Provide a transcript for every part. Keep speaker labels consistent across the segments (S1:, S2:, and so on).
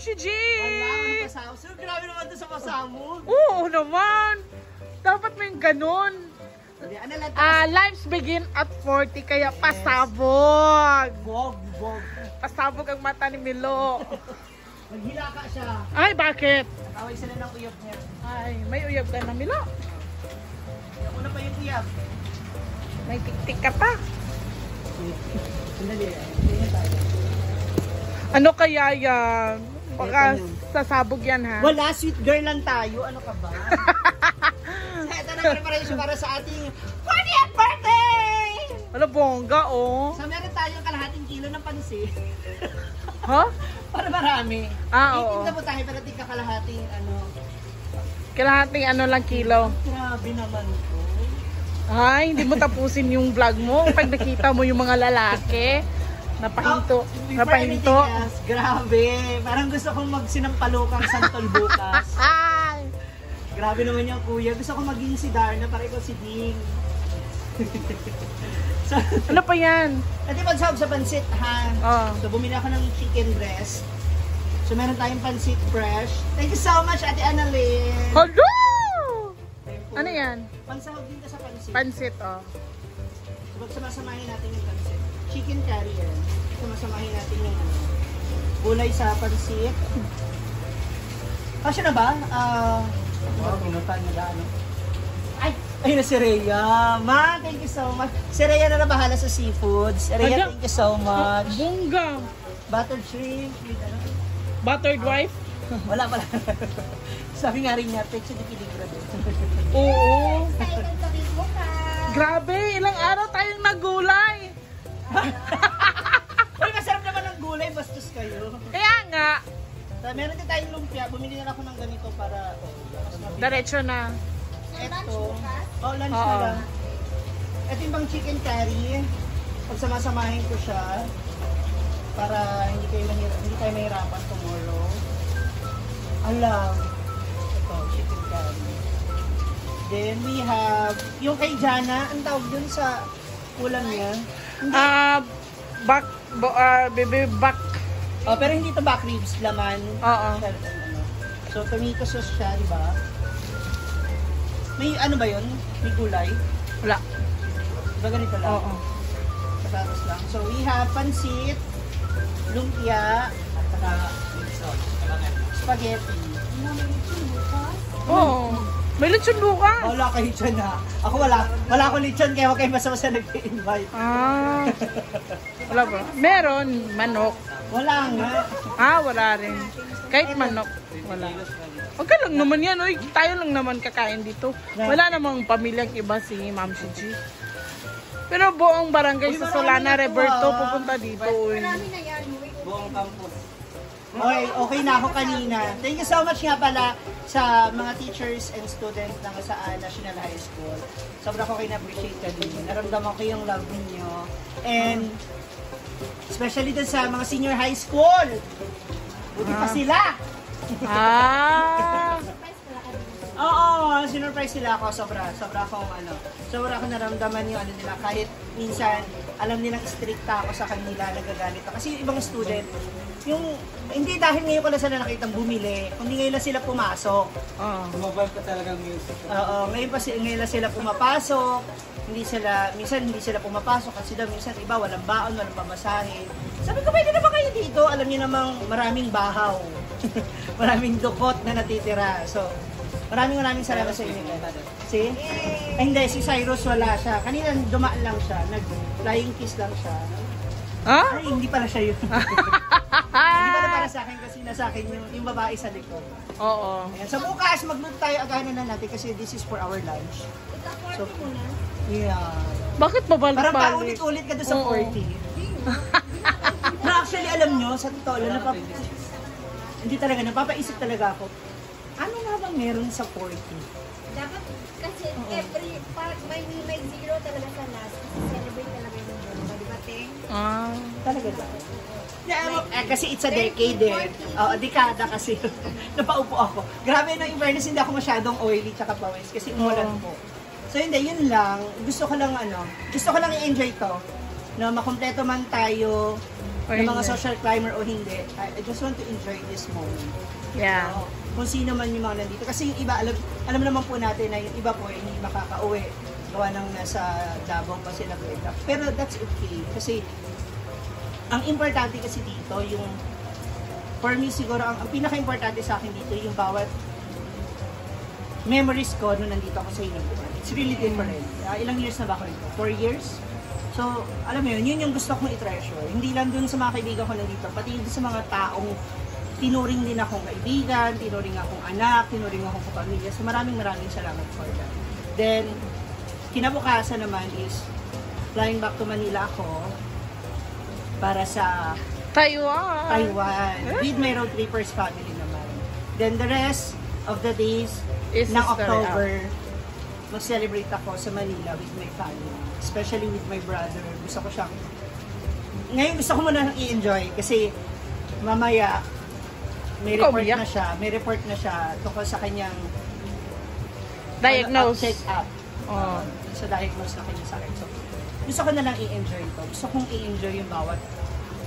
S1: si G!
S2: Wala, ano pasahod? So, grabe naman ito sa pasahod.
S1: Oo naman. Dapat may ganun.
S2: Ano lang
S1: Lives begin at 40, kaya pasabog.
S2: Bog.
S1: Pasabog ang mata ni Milo.
S2: Maghila ka siya.
S1: Ay, bakit?
S2: Nakaway sila ng uyab niya.
S1: Ay, may uyab ka na, Milo.
S2: Ako na pa yung uyab.
S1: May tik-tik ka pa.
S2: Sandali. Tingnan tayo.
S1: Ano kaya yan? Baka sasabog yan, ha?
S2: Wala, sweet girl lang tayo. Ano ka ba? Ito na preparation para sa ating 40th birthday!
S1: Wala, bongga, oh.
S2: So, meron tayong kalahating kilo ng pansit.
S1: Ha?
S2: Para marami.
S1: Oo.
S2: Itinda po tayo, pero tingka kalahating ano.
S1: Kalahating ano lang kilo.
S2: Grabe naman po.
S1: Ay, hindi mo tapusin yung vlog mo. Pag nakita mo yung mga lalaki, napahinto.
S2: Before anything else, grabe. Parang gusto kong magsinampalukang santol bukas.
S1: Ay!
S2: Grabe naman yung kuya. Gusto kong maging si Darna para ikaw si Ding. So,
S1: Ano pa yan?
S2: ito pagsahog sa pansit, ha?
S1: Oh.
S2: So, bumili ako ng chicken breast. So, meron tayong pansit fresh. Thank you so much, Ate Annalyn.
S1: Hello! Ano yan?
S2: Pansahog din ka sa pansit.
S1: Pansit, oh.
S2: So, pagsamasamahin natin yung pansit. Chicken curry yan. Samasamahin natin yung ano, gulay sa pansit. Kasya na ba? Pinutan na gaano. Ay na si Rhea. Ma, thank you so much. Si Rhea na bahala sa seafoods. Rhea, thank you so much.
S1: Bongga!
S2: Buttered shrimp. With ano?
S1: Buttered wife?
S2: Wala. Sabi nga rin niya, take sa dikidigra doon.
S1: Oo. Grabe, ilang araw tayong nagulay.
S2: Uy, masarap naman ang gulay, bastos kayo.
S1: Kaya nga,
S2: So, meron din tayong lumpia. Bumili na ako ng ganito para mas mabilis.
S1: diretso na.
S2: Ito. Lunch
S1: Oo.
S2: na lang. Ito yung bang chicken curry. Pagsamasamahin ko siya para hindi kayo mahirapan tomorrow. Alam. Ito, chicken curry. Then we have yung kay Jana, ang tawag dun sa ulam niya.
S1: Bebe back.
S2: Oh, pero hindi to back ribs, laman.
S1: Oo.
S2: Shell and ano. So, tomato sauce siya, di ba? May ano ba yun? May gulay?
S1: Wala.
S2: Diba ganito lang?
S1: Oo.
S2: Patatas lang. So, we have pansit, lumpia, at saka spaghetti.
S1: Oo. May lechon bukas.
S2: Wala kayo dyan ha. Ako wala akong lechon kaya huwag kayo basta-basta nag-invite.
S1: Wala ba? Meron, manok.
S2: Wala nga.
S1: Wala rin. Kahit manok, wala. Okay lang naman yan, oy. Tayo lang naman kakain dito. Wala namang pamilyang iba si Ma'am Gigi. Pero buong barangay sa Solana, Roberto, pupunta dito, oy.
S2: Buong campus. Okay na ako kanina. Thank you so much nga pala sa mga teachers and students ng sa National High School. Sobrang ko kayo na-appreciate ka din. Naramdaman ko yung love ninyo. And especially dun sa mga senior high school. Buti pa sila. Oo, sinurprise nila ako. Sobra akong naramdaman yung ano nila. Kahit minsan, alam nilang stricta ako sa kanila, nagagalit ako. Kasi yung ibang student, hindi dahil ngayon ko lang sila nakitang bumili, kundi ngayon lang sila pumasok.
S3: Mobile pa talagang music.
S2: Oo, ngayon lang sila pumapasok. Minsan hindi sila pumapasok kasi daw minsan iba walang baon, walang pamasahe. Sabi ko, pwede na ba kayo dito? Alam niyo namang maraming bahaw. Maraming dukot na natitira. So, maraming salamat sa inyo. See? Ay, hindi, si Cyrus wala siya. Kanina dumaan lang siya. Nag-flying kiss lang siya. Ay, hindi pala siya yun. Hindi pala para sa akin kasi nasa akin yung babae sa likod.
S1: Oo.
S2: Ayan. So bukas, magluto tayo agahan na natin kasi this is for our lunch. So, yeah.
S1: Bakit
S2: Parang
S1: babalik-balik?
S2: paulit-ulit ka doon sa 40. Na actually, alam nyo, sa totoo lang, hindi talaga, napapaisip talaga ako, ano nga bang meron sa 40?
S4: Dapat kasi every part may zero talaga sa last. Celebrate talaga yung number, di ba, Ting?
S2: Talaga ba? Yeah, kasi it's a decade eh. Oo, dekada kasi. Napaupo ako. Grabe no, in fairness, hindi ako masyadong oily tsaka pawis kasi umulan po. So hindi, yun lang. Gusto ko lang i-enjoy to. Na makompleto man tayo
S1: Or
S2: ng mga
S1: hindi.
S2: social climber o hindi, I just want to enjoy this moment.
S1: Yeah.
S2: Oo. Kung sino man yung mga nandito. Kasi yung iba, alam naman po natin na yung iba po hindi makakauwi. Gawa ng nasa Davao pa sila break up. Pero that's okay. Kasi ang importante kasi dito, yung for me siguro, ang pinaka-importante sa akin dito, yung bawat memories ko nung nandito ako sa inyo. It's really different. Ilang years na ba ako rito? 4 years? So, alam mo yun yung gusto kong i-treasure. Hindi lang dun sa mga kaibigan ko nandito, pati dun sa mga taong tinuring din akong kaibigan, tinuring akong anak, tinuring akong kapamilya. So, maraming salamat for that. Then, kinabukasan naman is flying back to Manila ako para sa Taiwan with my road trippers family naman. Then, the rest of the days
S1: Is
S2: ng
S1: history
S2: October, mag-celebrate ako sa Manila with my family. Especially with my brother. Gusto ko siyang... Ngayon gusto ko muna i-enjoy kasi mamaya may
S1: Ikaw,
S2: report
S1: Mia?
S2: na siya. May report na siya tungkol sa kanyang
S1: Diagnose.
S2: check up.
S1: Oh.
S2: Sa diagnose na kanya sa akin. So, gusto ko na lang i-enjoy ito. Gusto kong i-enjoy yung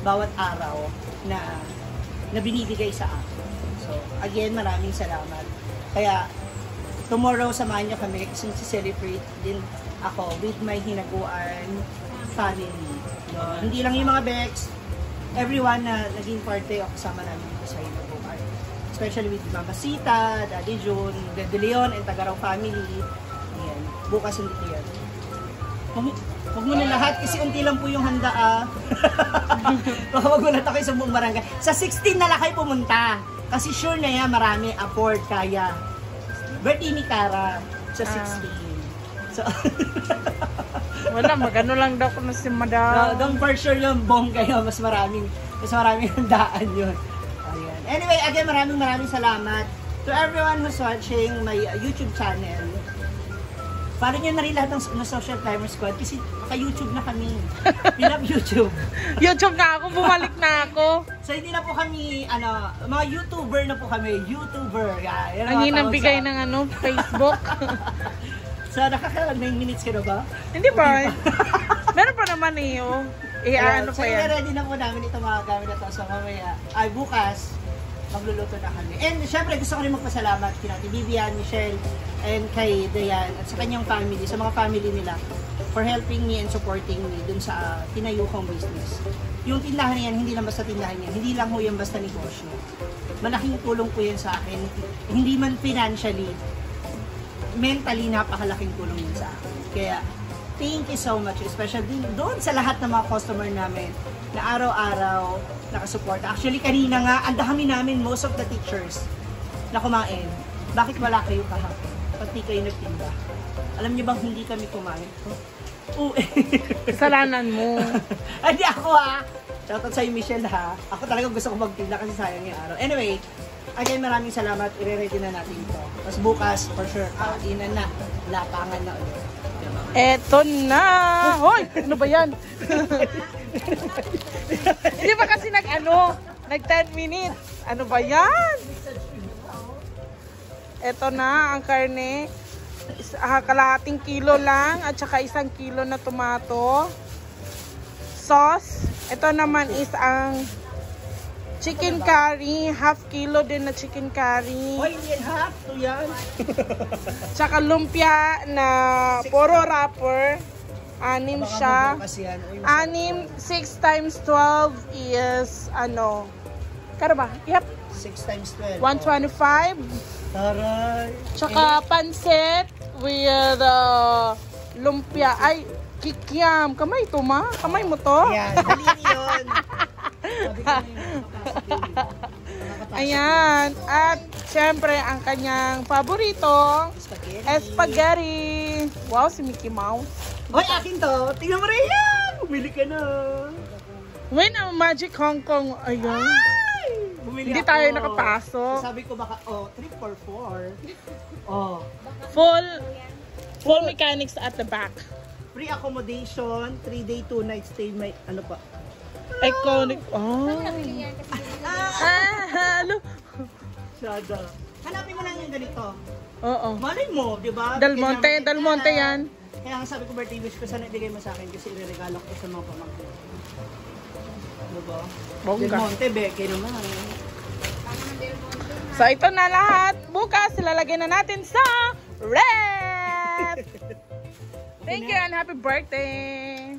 S2: bawat araw na binibigay sa akin. So, again, maraming salamat. Kaya, tomorrow, samahan niyo kami kasi celebrate din ako with my hinaguan family. No? Hindi lang yung mga Bex, everyone na naging parte o kasama namin dito sa hinaguan. Especially with Mama Sita, Daddy June, De Leon, and Tagaraw family. Ayan. Bukas hindi ko yan. Huwag mo na lahat kasi unti lang po yung handa Baka magulat ako sa buong barangay. Sa 16 na lang kayo pumunta. Kasi sure na yan, marami afford, kaya. Birthday ni Cara sa 16. So,
S1: Wala, magano lang daw ko na si Madam.
S2: don't for sure yung bongga yun. Mas maraming handaan yun. Ayan. Anyway, again, maraming salamat to everyone who's watching my YouTube channel. Follow nyo na rin lahat ng Social Climber Squad kasi naka-YouTube na kami. We love YouTube.
S1: YouTube na ako, bumalik na ako.
S2: So, hindi na po kami, mga YouTuber na po kami. YouTuber. Yan
S1: Ang hinang bigay ng Facebook.
S2: So, nakaka-9 minutes ka na ba?
S1: Hindi ba? Meron pa naman
S2: So, ready na po namin ito mga gamit na to. So, mamaya, bukas, magluluto na kami. And, syempre, gusto ko rin magpasalamat kina Vivian, Michelle, and kay Dayan, at sa kanyang family, sa mga family nila, for helping me and supporting me dun sa tinayo kong business. Yung tindahan yan, hindi lang basta tindahan yan, hindi lang ho yan basta negosyo. Malaking tulong po yan sa akin, hindi man financially, mentally, napakalaking tulong yun sa akin. Kaya, thank you so much, especially doon sa lahat ng mga customer namin na araw-araw nakasupport. Actually, kanina nga, ang dami namin, most of the teachers na kumain. Bakit wala kayo kahapon? Pati kayo nagtinda. Alam niyo bang hindi kami kumain?
S1: Kasalanan mo.
S2: Hindi ako Shoutout sa'yo, Michelle Ako talaga gusto ko magtinda kasi sayang yung araw. Anyway, again, maraming salamat. I-ready na natin ito. Tapos bukas, for sure, kainan na. Lapangan na ulit.
S1: Eto na! Hoy! Ano ba yan? Hindi ba kasi nag 10 minutes? Ano ba yan? Eto na ang karne. Kalahating kilo lang at saka 1 kilo na tomato. Sauce. Ito naman is ang chicken curry. Half kilo din na chicken curry.
S2: Hoy, hindi yan half. 2 yan.
S1: Tsaka lumpia na puro wrapper. 6 siya. 6 times 12 is kano ba? Yep.
S2: 6 times 12.
S1: 125.
S2: Taray.
S1: Tsaka pansit with lumpia. Ay, kikiam. Kamay ito, ma? Kamay mo to?
S2: Ayan, daliri yun. Sabi ko na yung makapasok.
S1: Ayan. At syempre, ang kanyang paborito, spaghetti. Wow, si Mickey Mouse.
S2: Hoy, akin to. Tingnan mo rin yan. Bumili ka na.
S1: When ang Magic Hong Kong, ayun.
S2: Bumili
S1: Hindi
S2: ako.
S1: tayo nakapasok.
S2: Sabi ko baka, 3 for 4.
S1: Full mechanics at the back.
S2: Free accommodation, 3-day, 2-night stay, may pa.
S1: Iconic.
S4: Nabili yan kasi
S1: Hello.
S2: Sada. Hanapin mo lang yung ganito.
S1: Oo.
S2: Malay mo, di ba?
S1: Del Monte yan.
S2: Kaya nga sabi ko birthday wish ko sana ibigay mo sa akin kasi ireregalo ko sa mga pamangkin. ba?
S1: Bongga.
S2: Del Monte, Beke naman.
S1: So ito na lahat. Bukas ilalagay na natin sa ref. Thank you and happy birthday.